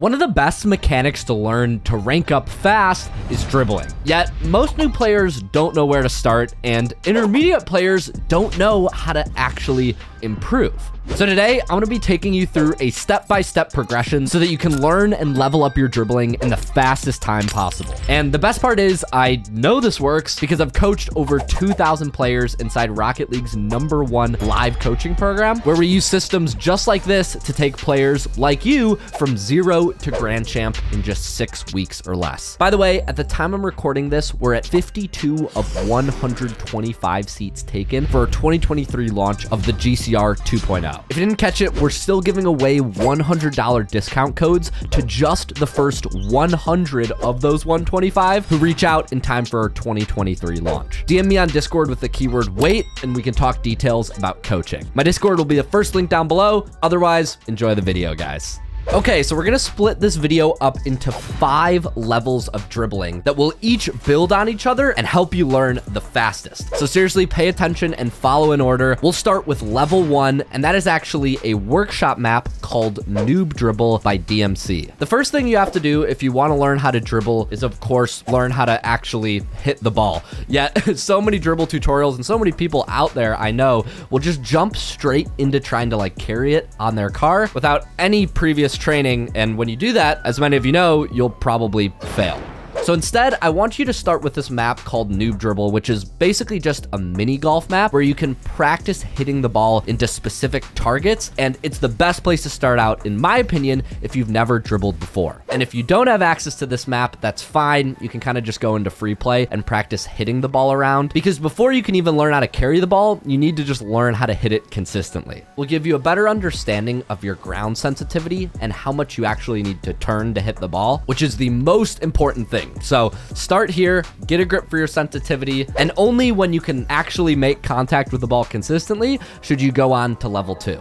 One of the best mechanics to learn to rank up fast is dribbling. Yet, most new players don't know where to start, and intermediate players don't know how to actually improve. So today, I'm gonna be taking you through a step-by-step progression so that you can learn and level up your dribbling in the fastest time possible. And the best part is, I know this works because I've coached over 2,000 players inside Rocket League's #1 live coaching program, where we use systems just like this to take players like you from 0 to Grand Champ in just 6 weeks or less. By the way, at the time I'm recording this, we're at 52 of 125 seats taken for our 2023 launch of the GCR 2.0. If you didn't catch it, we're still giving away $100 discount codes to just the first 100 of those 125 who reach out in time for our 2023 launch. DM me on Discord with the keyword WAIT and we can talk details about coaching. My Discord will be the first link down below. Otherwise, enjoy the video, guys. Okay, so we're gonna split this video up into 5 levels of dribbling that will each build on each other and help you learn the fastest. So seriously, pay attention and follow in order. We'll start with level 1, and that is actually a workshop map called Noob Dribble by DMC. The first thing you have to do if you wanna learn how to dribble is, of course, learn how to actually hit the ball. Yet, so many dribble tutorials and so many people out there I know will just jump straight into trying to carry it on their car without any previous training, and when you do that, as many of you know, you'll probably fail. So instead, I want you to start with this map called Noob Dribble, which is basically just a mini golf map where you can practice hitting the ball into specific targets, and it's the best place to start out, in my opinion, if you've never dribbled before. And if you don't have access to this map, that's fine. You can kind of just go into free play and practice hitting the ball around, because before you can even learn how to carry the ball, you need to just learn how to hit it consistently. We'll give you a better understanding of your ground sensitivity and how much you actually need to turn to hit the ball, which is the most important thing. So start here, get a grip for your sensitivity, and only when you can actually make contact with the ball consistently should you go on to level 2.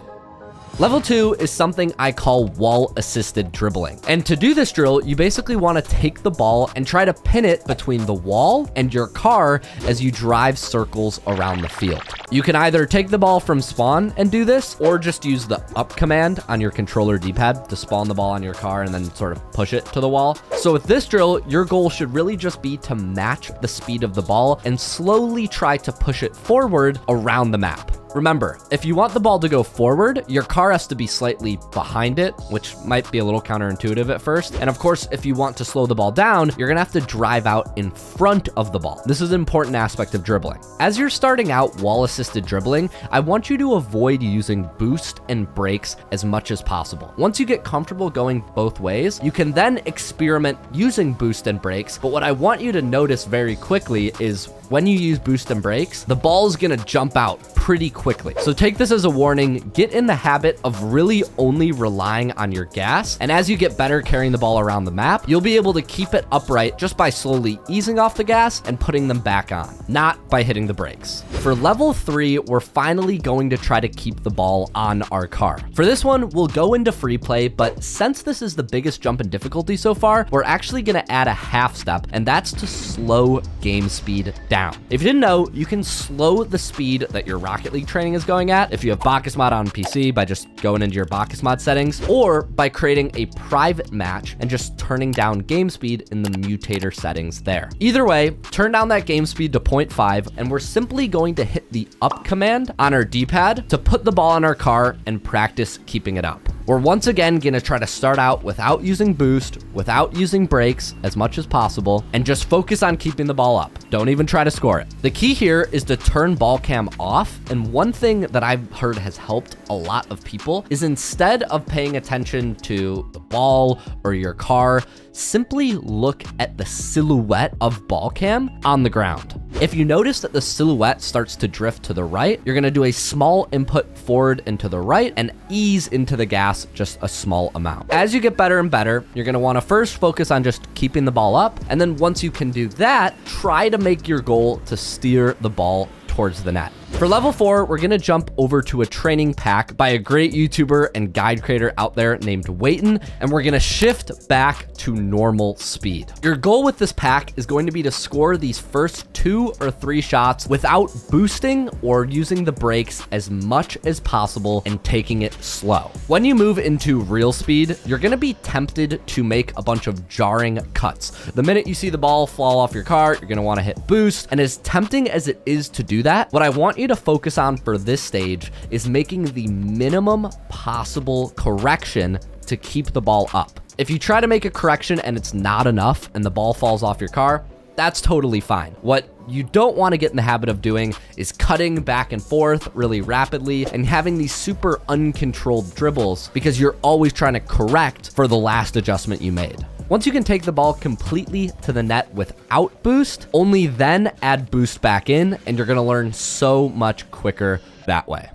Level 2 is something I call wall-assisted dribbling. And to do this drill, you basically want to take the ball and try to pin it between the wall and your car as you drive circles around the field. You can either take the ball from spawn and do this, or just use the up command on your controller D-pad to spawn the ball on your car and then sort of push it to the wall. So with this drill, your goal should really just be to match the speed of the ball and slowly try to push it forward around the map. Remember, if you want the ball to go forward, your car has to be slightly behind it, which might be a little counterintuitive at first. And of course, if you want to slow the ball down, you're gonna have to drive out in front of the ball. This is an important aspect of dribbling. As you're starting out wall-assisted dribbling, I want you to avoid using boost and brakes as much as possible. Once you get comfortable going both ways, you can then experiment using boost and brakes. But what I want you to notice very quickly is when you use boost and brakes, the ball is gonna jump out pretty quickly. So take this as a warning, get in the habit of really only relying on your gas. And as you get better carrying the ball around the map, you'll be able to keep it upright just by slowly easing off the gas and putting them back on, not by hitting the brakes. For level 3, we're finally going to try to keep the ball on our car. For this one, we'll go into free play, but since this is the biggest jump in difficulty so far, we're actually gonna add a half step, and that's to slow game speed down. If you didn't know, you can slow the speed that your Rocket League training is going at if you have Bacchus Mod on PC by just going into your Bacchus Mod settings, or by creating a private match and just turning down game speed in the mutator settings there. Either way, turn down that game speed to 0.5, and we're simply going to hit the up command on our D-pad to put the ball on our car and practice keeping it up. We're once again gonna try to start out without using boost, without using brakes as much as possible, and just focus on keeping the ball up. Don't even try to score it. The key here is to turn ball cam off, and one thing that I've heard has helped a lot of people is instead of paying attention to the ball or your car, simply look at the silhouette of ball cam on the ground. If you notice that the silhouette starts to drift to the right, you're gonna do a small input forward and to the right and ease into the gas just a small amount. As you get better and better, you're gonna wanna first focus on just keeping the ball up, and then once you can do that, try to make your goal to steer the ball towards the net. For level 4, we're gonna jump over to a training pack by a great YouTuber and guide creator out there named Waiton, and we're gonna shift back to normal speed. Your goal with this pack is going to be to score these first 2 or 3 shots without boosting or using the brakes as much as possible and taking it slow. When you move into real speed, you're gonna be tempted to make a bunch of jarring cuts. The minute you see the ball fall off your car, you're gonna wanna hit boost, and as tempting as it is to do that, what I want you to focus on for this stage is making the minimum possible correction to keep the ball up. If you try to make a correction and it's not enough and the ball falls off your car, that's totally fine. What you don't want to get in the habit of doing is cutting back and forth really rapidly and having these super uncontrolled dribbles because you're always trying to correct for the last adjustment you made. Once you can take the ball completely to the net without boost, only then add boost back in, and you're going to learn so much quicker that way.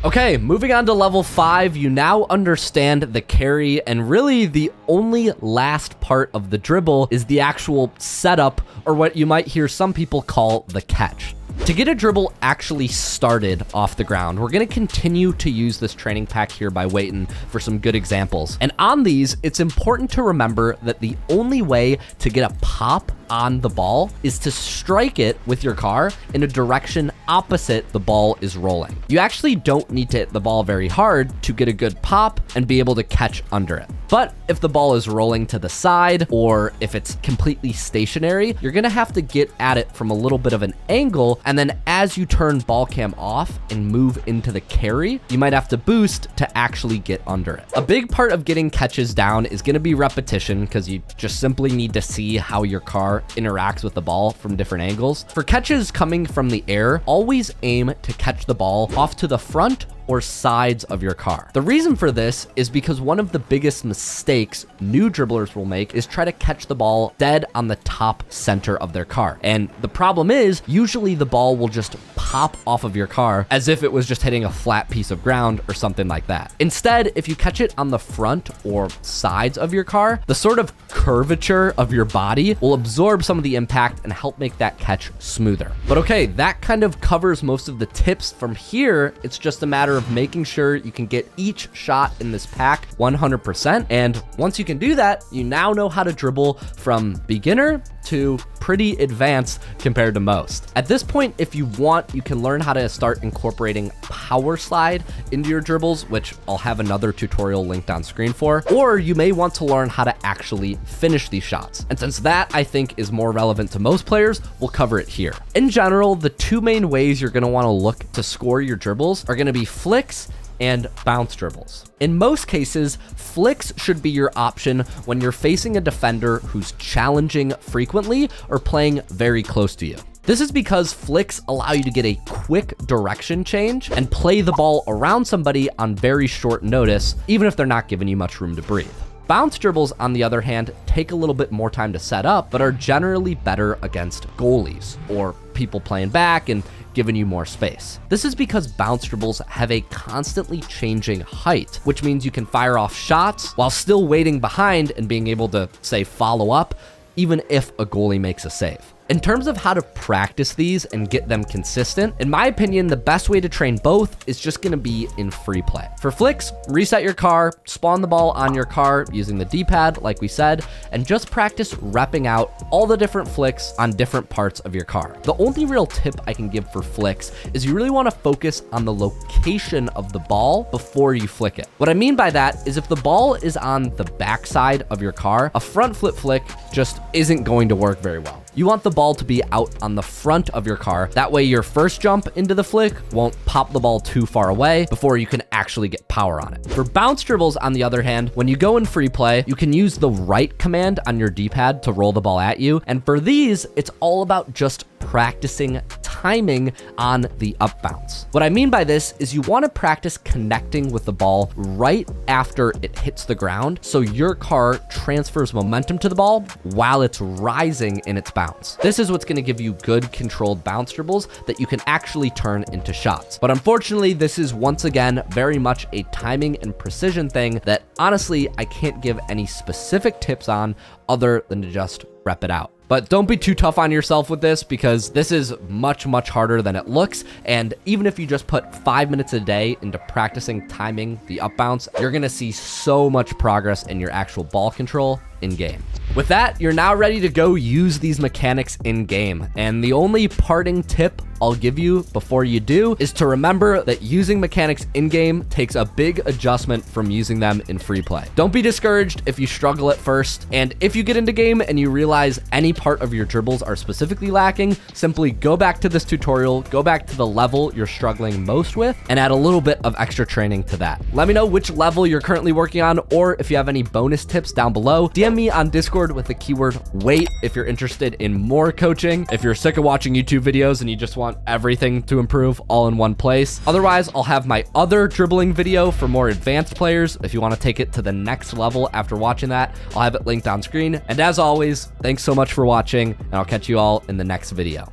Okay, moving on to level 5, you now understand the carry, and really the only last part of the dribble is the actual setup, or what you might hear some people call the catch. To get a dribble actually started off the ground, we're going to continue to use this training pack here by Waiton for some good examples. And on these, it's important to remember that the only way to get a pop on the ball is to strike it with your car in a direction opposite the ball is rolling. You actually don't need to hit the ball very hard to get a good pop and be able to catch under it. But if the ball is rolling to the side or if it's completely stationary, you're gonna have to get at it from a little bit of an angle, and then as you turn ball cam off and move into the carry, you might have to boost to actually get under it. A big part of getting catches down is gonna be repetition, because you just simply need to see how your car interacts with the ball from different angles. For catches coming from the air, always aim to catch the ball off to the front or sides of your car. The reason for this is because one of the biggest mistakes new dribblers will make is try to catch the ball dead on the top center of their car. And the problem is, usually the ball will just pop off of your car as if it was just hitting a flat piece of ground or something like that. Instead, if you catch it on the front or sides of your car, the sort of curvature of your body will absorb some of the impact and help make that catch smoother. But okay, that kind of covers most of the tips. From here, it's just a matter of making sure you can get each shot in this pack 100%. And once you can do that, you now know how to dribble from beginner to pretty advanced compared to most. At this point, if you want, you can learn how to start incorporating power slide into your dribbles, which I'll have another tutorial linked on screen for, or you may want to learn how to actually finish these shots. And since that I think is more relevant to most players, we'll cover it here. In general, the 2 main ways you're going to want to look to score your dribbles are going to be flicks and bounce dribbles. In most cases, flicks should be your option when you're facing a defender who's challenging frequently or playing very close to you. This is because flicks allow you to get a quick direction change and play the ball around somebody on very short notice, even if they're not giving you much room to breathe. Bounce dribbles, on the other hand, take a little bit more time to set up, but are generally better against goalies or people playing back and giving you more space. This is because bounce dribbles have a constantly changing height, which means you can fire off shots while still waiting behind and being able to, say, follow up, even if a goalie makes a save. In terms of how to practice these and get them consistent, in my opinion, the best way to train both is just gonna be in free play. For flicks, reset your car, spawn the ball on your car using the D-pad, like we said, and just practice repping out all the different flicks on different parts of your car. The only real tip I can give for flicks is you really wanna focus on the location of the ball before you flick it. What I mean by that is if the ball is on the backside of your car, a front flip flick just isn't going to work very well. You want the ball to be out on the front of your car. That way your first jump into the flick won't pop the ball too far away before you can actually get power on it. For bounce dribbles, on the other hand, when you go in free play, you can use the right command on your D-pad to roll the ball at you. And for these, it's all about just practicing timing on the up bounce. What I mean by this is you want to practice connecting with the ball right after it hits the ground, so your car transfers momentum to the ball while it's rising in its bounce. This is what's going to give you good controlled bounce dribbles that you can actually turn into shots. But unfortunately, this is once again very much a timing and precision thing that honestly I can't give any specific tips on other than to just rep it out. But don't be too tough on yourself with this, because this is much, much harder than it looks. And even if you just put 5 minutes a day into practicing timing the up bounce, you're gonna see so much progress in your actual ball control in game. With that, you're now ready to go use these mechanics in game. And the only parting tip I'll give you before you do is to remember that using mechanics in game takes a big adjustment from using them in free play. Don't be discouraged if you struggle at first. And if you get into game and you realize any part of your dribbles are specifically lacking, simply go back to this tutorial, go back to the level you're struggling most with, and add a little bit of extra training to that. Let me know which level you're currently working on, or if you have any bonus tips down below. DM me on Discord with the keyword wait if you're interested in more coaching. If you're sick of watching YouTube videos and you just want everything to improve all in one place. Otherwise, I'll have my other dribbling video for more advanced players. If you want to take it to the next level after watching that, I'll have it linked on screen. And as always, thanks so much for watching, and I'll catch you all in the next video.